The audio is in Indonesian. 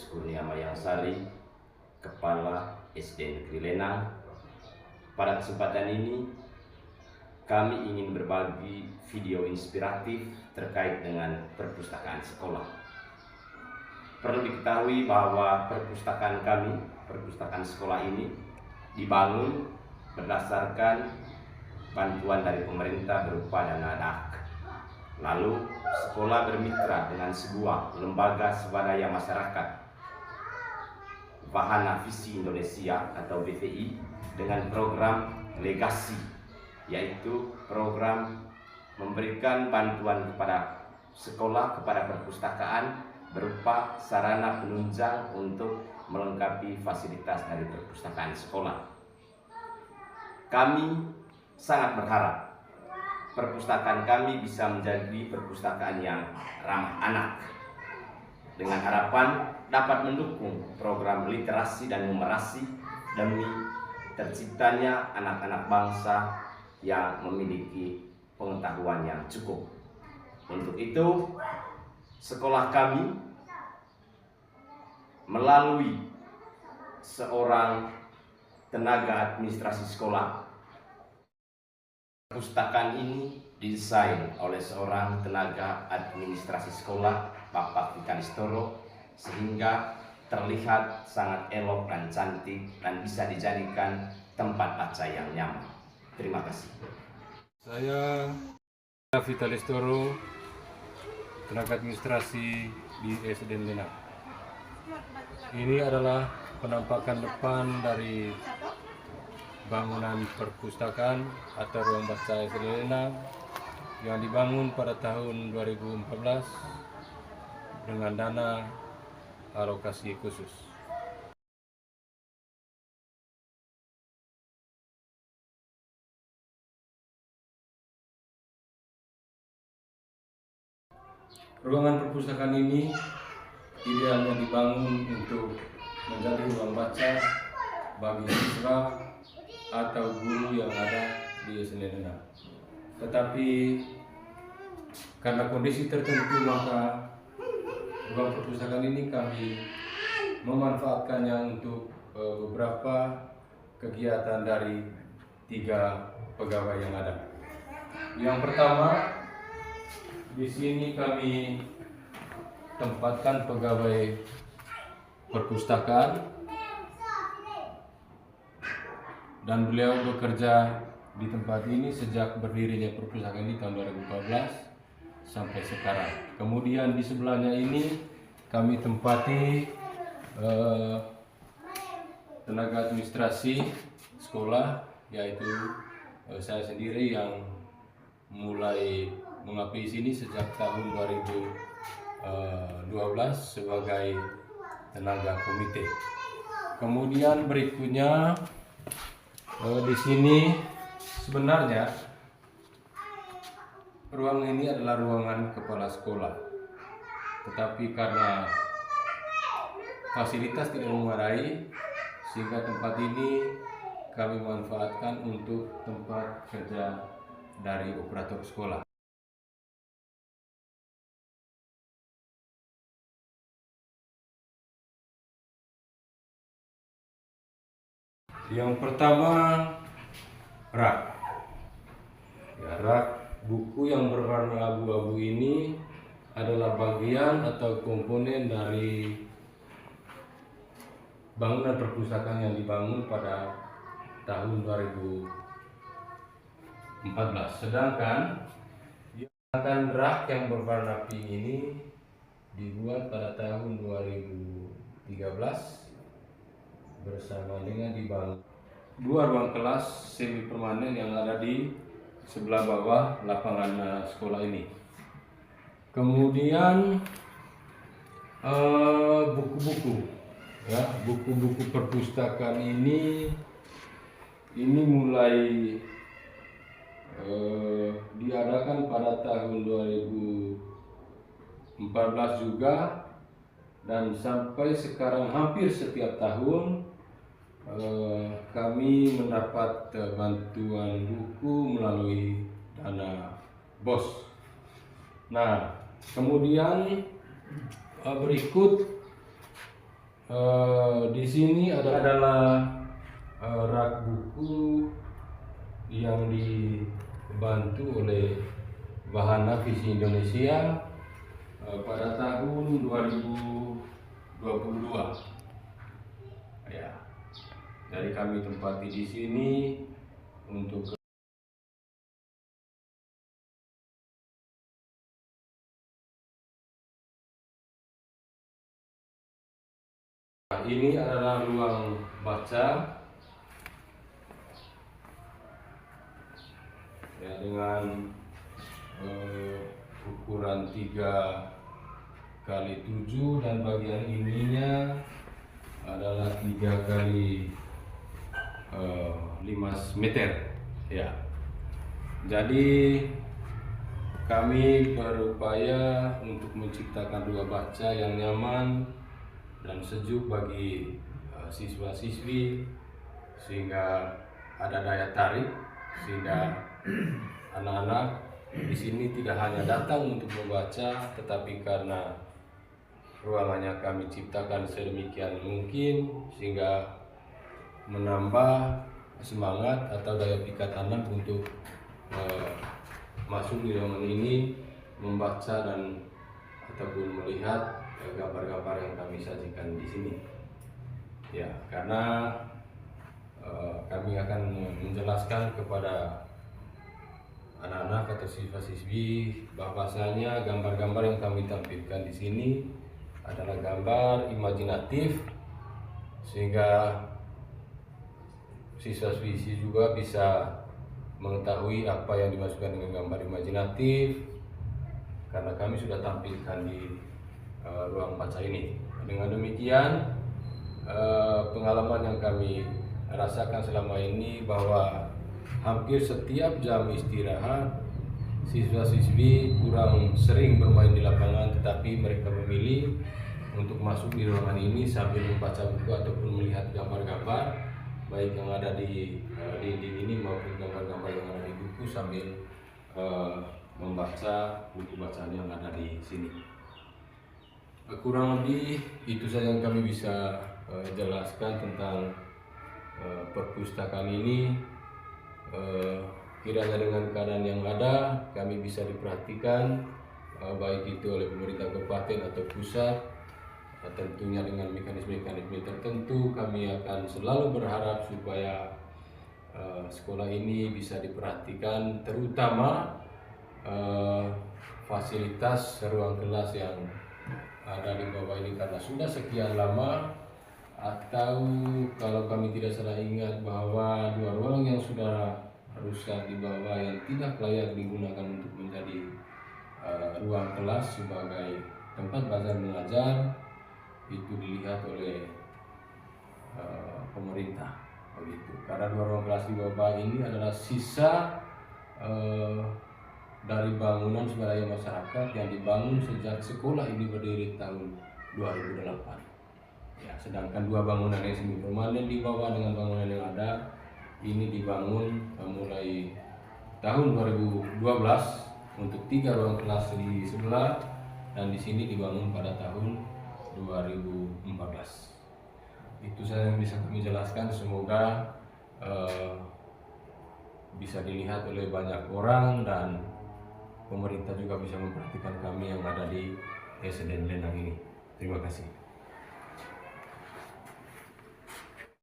Kurnia Mayangsari, Kepala SD Negeri Lenang. Pada kesempatan ini, kami ingin berbagi video inspiratif terkait dengan perpustakaan sekolah. Perlu diketahui bahwa perpustakaan kami, perpustakaan sekolah ini, dibangun berdasarkan bantuan dari pemerintah berupa dana DAK. Lalu, sekolah bermitra dengan sebuah lembaga swadaya masyarakat Wahana Visi Indonesia atau WVI dengan program legasi, yaitu program memberikan bantuan kepada sekolah, kepada perpustakaan berupa sarana penunjang untuk melengkapi fasilitas dari perpustakaan sekolah. Kami sangat berharap perpustakaan kami bisa menjadi perpustakaan yang ramah anak, dengan harapan dapat mendukung program literasi dan numerasi demi terciptanya anak-anak bangsa yang memiliki pengetahuan yang cukup. Untuk itu, sekolah kami melalui seorang tenaga administrasi sekolah. Perpustakaan ini didesain oleh seorang tenaga administrasi sekolah, Bapak Vikalistoro, sehingga terlihat sangat elok dan cantik dan bisa dijadikan tempat baca yang nyaman. Terima kasih. Saya Vikalistoro, tenaga administrasi di SD Lenang. Ini adalah penampakan depan dari bangunan perpustakaan atau ruang baca SD Lenang yang dibangun pada tahun 2014 dengan dana alokasi khusus. Ruangan perpustakaan ini idealnya dibangun untuk menjadi ruang baca bagi siswa atau guru yang ada di SD Lenang. Tetapi karena kondisi tertentu, maka ruang perpustakaan ini kami memanfaatkannya untuk beberapa kegiatan dari 3 pegawai yang ada. Yang pertama, di sini kami tempatkan pegawai perpustakaan dan beliau bekerja di tempat ini sejak berdirinya perpustakaan ini tahun 2014 sampai sekarang. Kemudian di sebelahnya ini kami tempati tenaga administrasi sekolah, yaitu saya sendiri yang mulai mengabdi di sini sejak tahun 2012 sebagai tenaga komite. Kemudian berikutnya di sini sebenarnya ruang ini adalah ruangan kepala sekolah, tetapi karena fasilitas tidak memadai, sehingga tempat ini kami manfaatkan untuk tempat kerja dari operator sekolah. Yang pertama, rak. Rak buku yang berwarna abu-abu ini adalah bagian atau komponen dari bangunan perpustakaan yang dibangun pada tahun 2014. Sedangkan rak yang berwarna pink ini dibuat pada tahun 2013 bersama dengan dibangun 2 ruang kelas semi permanen yang ada di sebelah bawah lapangan sekolah ini. Kemudian buku-buku, ya, buku-buku perpustakaan ini mulai diadakan pada tahun 2014 juga, dan sampai sekarang hampir setiap tahun kami mendapat bantuan buku melalui dana BOS. Nah, kemudian berikut Di sini adalah rak buku yang dibantu oleh Bahana Visi Indonesia pada tahun 2022. Ya, jadi kami tempati di sini untuk ini adalah ruang baca ya, dengan ukuran 3x7 dan bagian ininya adalah 3x5 meter ya. Jadi kami berupaya untuk menciptakan ruang baca yang nyaman dan sejuk bagi siswa-siswi sehingga ada daya tarik, sehingga anak-anak di sini tidak hanya datang untuk membaca, tetapi karena ruangannya kami ciptakan sedemikian mungkin sehingga menambah semangat atau daya pikat anak untuk masuk di ruangan ini membaca dan ataupun melihat gambar-gambar yang kami sajikan di sini. Ya, karena kami akan menjelaskan kepada anak-anak atau siswa-siswi bahwasanya gambar-gambar yang kami tampilkan di sini adalah gambar imajinatif sehingga siswa-siswi juga bisa mengetahui apa yang dimaksudkan dengan gambar imajinatif karena kami sudah tampilkan di ruang baca ini. Dengan demikian pengalaman yang kami rasakan selama ini bahwa hampir setiap jam istirahat siswa-siswi kurang sering bermain di lapangan, tetapi mereka memilih untuk masuk di ruangan ini sambil membaca buku ataupun melihat gambar-gambar baik yang ada di dinding ini maupun gambar-gambar yang ada di buku sambil membaca buku bacaan yang ada di sini. Kurang lebih itu saja yang kami bisa jelaskan tentang perpustakaan ini. Kiranya dengan keadaan yang ada kami bisa diperhatikan baik itu oleh pemerintah kabupaten atau pusat, tentunya dengan mekanisme-mekanisme tertentu. Kami akan selalu berharap supaya sekolah ini bisa diperhatikan, terutama fasilitas ruang kelas yang ada di bawah ini karena sudah sekian lama, atau kalau kami tidak salah ingat bahwa dua ruang yang sudah rusak di bawah yang tidak layak digunakan untuk menjadi ruang kelas sebagai tempat belajar mengajar itu dilihat oleh pemerintah begitu. Karena dua ruang kelas di bawah ini adalah sisa dari bangunan swadaya masyarakat yang dibangun sejak sekolah ini berdiri tahun 2008. Ya, sedangkan dua bangunan yang semi permanen di bawah dengan bangunan yang ada ini dibangun mulai tahun 2012 untuk 3 ruang kelas di sebelah dan di sini dibangun pada tahun 2014. Itu saja yang bisa kami jelaskan. Semoga bisa dilihat oleh banyak orang dan pemerintah juga bisa memperhatikan kami yang ada di SDN Lendang ini. Terima kasih.